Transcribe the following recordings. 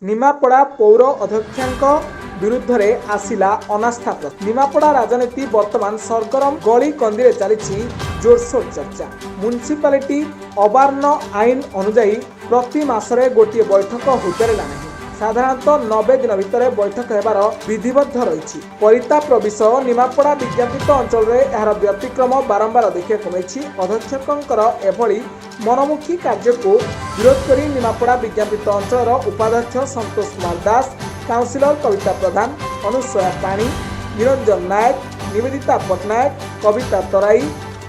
निमापड़ा पौर अध्यक्षांक विरुद्ध रे आसिला अनास्था प्रस्ताव। निमापड़ा राजनीति वर्तमान सरगरम गली कंदी चली जोरसोर चर्चा। म्युनिसिपालिटी अवार्ण आईन अनुजाई प्रति मासरे गोटे बैठक होइपारे नहीं। साधारणतः 90 दिन भितर बैठक हेबार विधिबद्ध रही। परिताप विषय निमापड़ा विज्ञापित अंचल रे यार व्यतिक्रम बारंबार देखा मिली। अध्यक्षकर एभली मनमुखी कार्य को विरोध कर निमापड़ा विज्ञापित अंचल उपाध्यक्ष संतोष कुमार दास, काउंसिलर कविता प्रधान, अनुसया पाणी, निरंजन नायक, निवेदिता पट्टनायक, कविता तराई,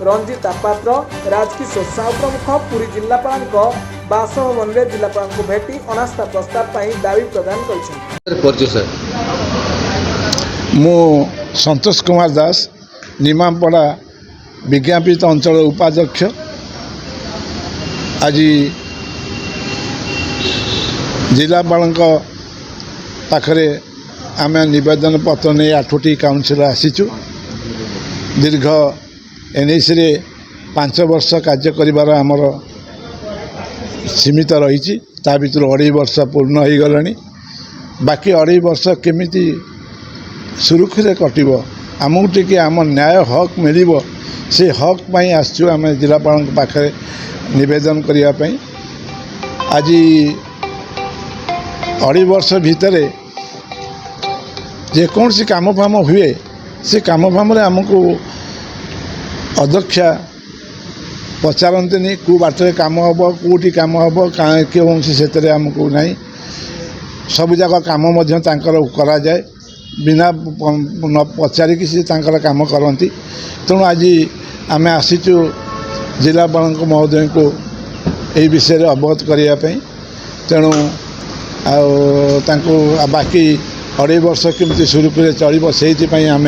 रंजिता पात्र, राजकिशोर साहू प्रमुख पुरी जिलापाल बासभवन में जिलापाल को भेटी अनास्था प्रस्ताव पर दावी प्रदान कर। मु संतोष कुमार दास निमापड़ा विज्ञापित अंचल उपाध्यक्ष। आज जिलापाल पाखरे आम नवेदन पत्र नहीं 8टी काउंसिल आसीचु। दीर्घ एनएसी रे 5 वर्ष कार्य करिबार आमर सीमित रही। ता भीतर 2.5 वर्ष पूर्ण हो गलानी। बाकी 2.5 वर्ष केमिति सुरक्षित कटिब, आमको टी आम न्याय हक मिल से हक पाई आसचु आम जिलापाल पाखे निवेदन करने। आज 2.5 वर्ष भितर जेकोसी काम फाम हुए से काम फाम आमको अध्यक्षा पचारती कौ बाटर कम हम कौटी कम हम कौन से आमको ना सब जाक कम करा जाए बिना न पचारिक सी कम करती। तेणु आज आम आसीचु जिलापाल महोदय को यही विषय अवगत करने। तेणु बाकी 2.5 वर्ष केमती सुरुखुरे चलो से आम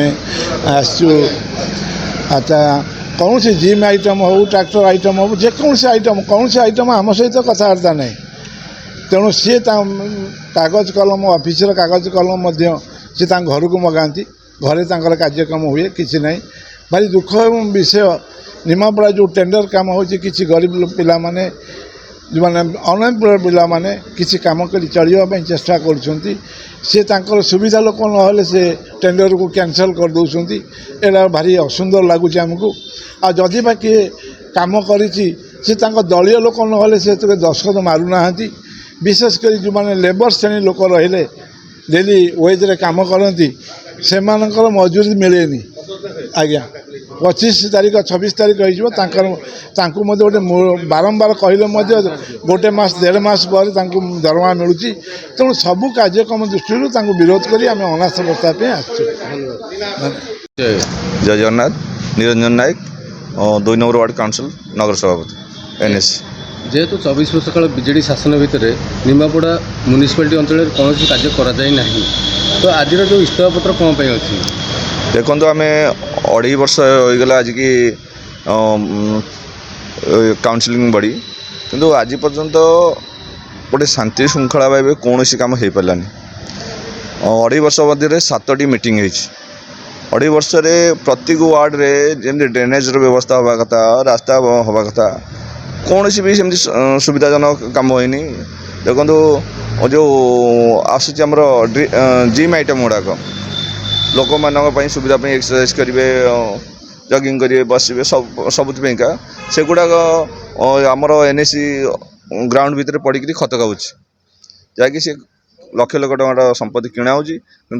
आसचु। अच्छा कौन सी जिम आइटम हो ट्रैक्टर आइटम हो जेकोसी आइटम कौन सी आइटम आम सहित कथबार्ता नहीं। तेणु सी कागज कलम ऑफिसर कागज कलम सी घर को मगाती घरे कार्यक्रम हुए किसी ना। भारी दुख विषय निमापड़ा जो टेंडर काम हो कि गरीब पिला माने जो मैंने अनएम्प्लॉयड पिला माने किसी काम कर चलने चेष्टा कर सुविधा लोक ना से टेंडर को कैंसल कर दौरान एला भारी असुंदर लगुच आमको। आ जदि बा किए काम कर दलीय लोक ना से दस्तखत मारूना। विशेषकर जो मैंने लेबर श्रेणी लोक रहिले डेली वेज रे काम करती से मजूरी मिलेनी। आज्ञा 25 तारीख 26 तारीख हो गोटे बारंबार कहले गोटे मास 1.5 मास पर दरमा मिलूँ। तेणु सबू कार्यक्रम दृष्टि विरोध कर अनास्था प्रस्ताव आसचु। जय जगन्नाथ, निरंजन नायक, 2 नंबर वार्ड काउंसिल नगर सभापति एनएसी। जेहेतु 24 वर्ष काल विजेडी शासन भितर निमापड़ा म्युनिसिपालिटी अंचल कौन कार्य करा जाए नहीं, तो आज जो इस्तफा पत्र कौन पे अच्छी देखो आम 2.5 वर्ष होगला आज की काउंसिलिंग बड़ी किंतु आज पर्यंत गोटे शांति श्रृंखला भाव कौन कम हो पारानी। 2.5 वर्ष मध्य 7टी मीटिंग होती। 2.5 वर्ष प्रत्येक वार्ड रे जमी ड्रेनेज व्यवस्था हवा कथा रास्ता हवा कथा कौन भी सेमती सुविधाजनक काम होनी। देखो जो आसमर जिम आइटम गुड़ाक लोक मान सुविधा एक्सरसाइज करेंगे जगिंग करेंगे बसवे सबुका से गुड़ाक आमर एनएसी ग्राउंड भितर पड़ी खत खाऊँच जहाँकि सी लक्ष लक्ष टकर संपत्ति किणा हो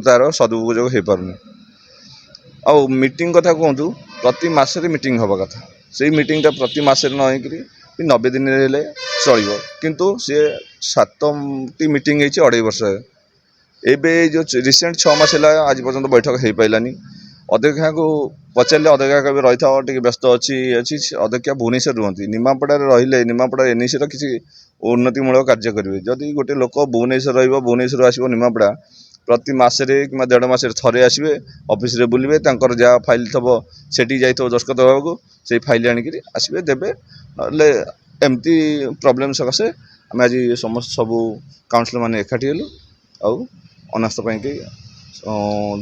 तार सदुपयोग हो पार। आ मीटिंग कथा कहतु प्रति मासरे मीटिंग हवा कथा से मीटिंगटा प्रति मासरे न होकर 90 दिन चलो किंतु सी 7टी मीटिंग होती 2.5 वर्ष। एबे जो रिसेंट 6 मास है आज पर्यंत बैठक हो पारानी। अध्यक्षा को पचारे अध्यक्षा कभी रही था टे व्यस्त अच्छी अध्यक्षा भुवनेश्वर रुहति निमापड़ा रही निमापड़ा एनएसी किसी उन्नतिमूलक कार्य करेंगे। जदि गोटे लोक भुवनेश्वर भुवनेश्वर आसो निमापड़ा प्रति मासरे कि 1.5 मास थे आसवे ऑफिस रे बुलवे जहाँ फाइल थब से जाइए दस्तखत होगा से फाइल आणिक आसवे देवे ना एमती प्रोब्लेम सकाशे आम आज समस्त सबू काउंसिलर मैंने एकाठी हेलु आउ अनास्था पाई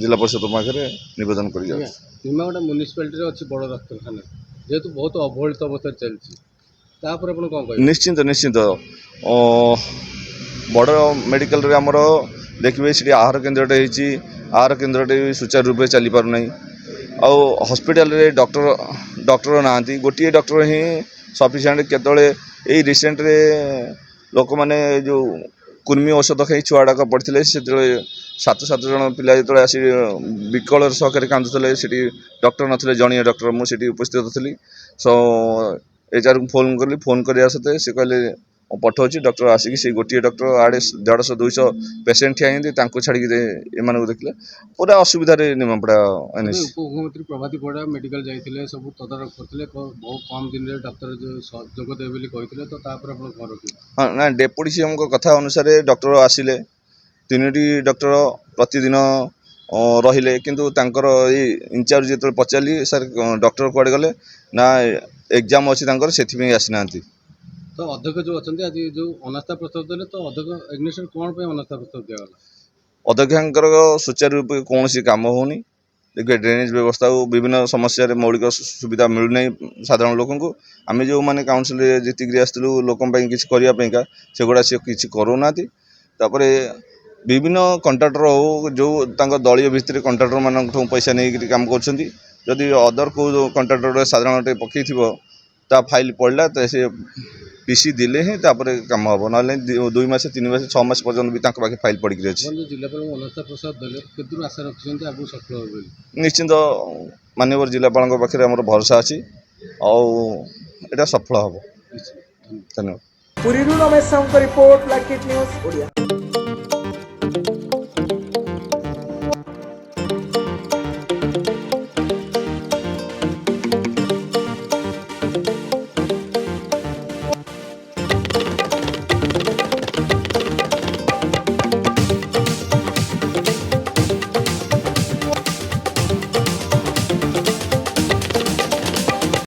जिला परिषद पाखे नवेदन कर निमापड़ा म्युनिसिपालिटी अच्छी बड़ डाक्तखाना जेहेतु बहुत अवहेलित अवस्था चलती निश्चिंत निश्चिंत बड़ मेडिकल आमर देखिए सीटी आहार केन्द्रटे होती आहार केन्द्रटे सुचारू रूप से चली पारना आउ हॉस्पिटल रे डॉक्टर ना गोटे डॉक्टर ही सफिशिएंट केतले यही रिसेंट रे लोक मैंने जो कुर्मी औषध खाई छुआड़ाक पड़ते से 7 जन पिला जो आसी विकल सहकारी कांदुले से डॉक्टर नथिले जड़िए डॉक्टर मुझे उपस्थित थी सो एचआर फोन कली फोन करने सत्ते से कहले पठाऊँ डॉक्टर आसिक से गोटे डॉक्टर आड़े 150-200 पेसेंट ठिया छाड़ी एम देखले पूरा असुविधा निमापड़ा एनएस उपमुख्यमंत्री प्रभाती परिड़ा मेडिकल जाइए सब तदारख करते बहुत कम दिन में डॉक्टर जो जोगदेवे कहते तो घर हाँ ना डेपुटी सीएम कथा अनुसार डॉक्टर आसिले 3टी डॉक्टर प्रतिदिन रहिले किंतु तांकर इंचार्ज जो पचारि सर डॉक्टर कुआड़े गले ना एग्जाम अच्छी से आसी ना तो अध्यक्ष जो अच्छा आज जो अनास्था प्रस्ताव देते तो अध्यक्ष एग्नेशन कौन पे अनास्था प्रस्ताव दिगला अध्यक्ष सुचारू रूप कौन काम होनी देखिए ड्रेनेज व्यवस्था विभिन्न समस्या मौलिक सुविधा मिलूना साधारण लोक आम जो मैंने काउंसिल जीतिक आसलु लोक किसी करने से गुड़ा सी किसी करूना विभिन्न कंट्राक्टर हो जो दलीय भित्ति कंट्राक्टर मान पैसा नहीं काम करी अदर को कंट्राक्टर साधारण पकई ता फाइल पड़ला तो से पीसी दिले ही काम हम ना 2 मास 3 मास 6 मास पर्यंत भी पाखे फाइल पड़ी अच्छी जिलापाल अनास्था प्रस्ताव देले केतु आशा रखिछन्ते आगु सफल होबे निश्चिंत माननीय जिलापाल पाखे आम भरोसा अच्छी आटा सफल हम धन्यवाद Puri Ramesh Sahu report black news Odia.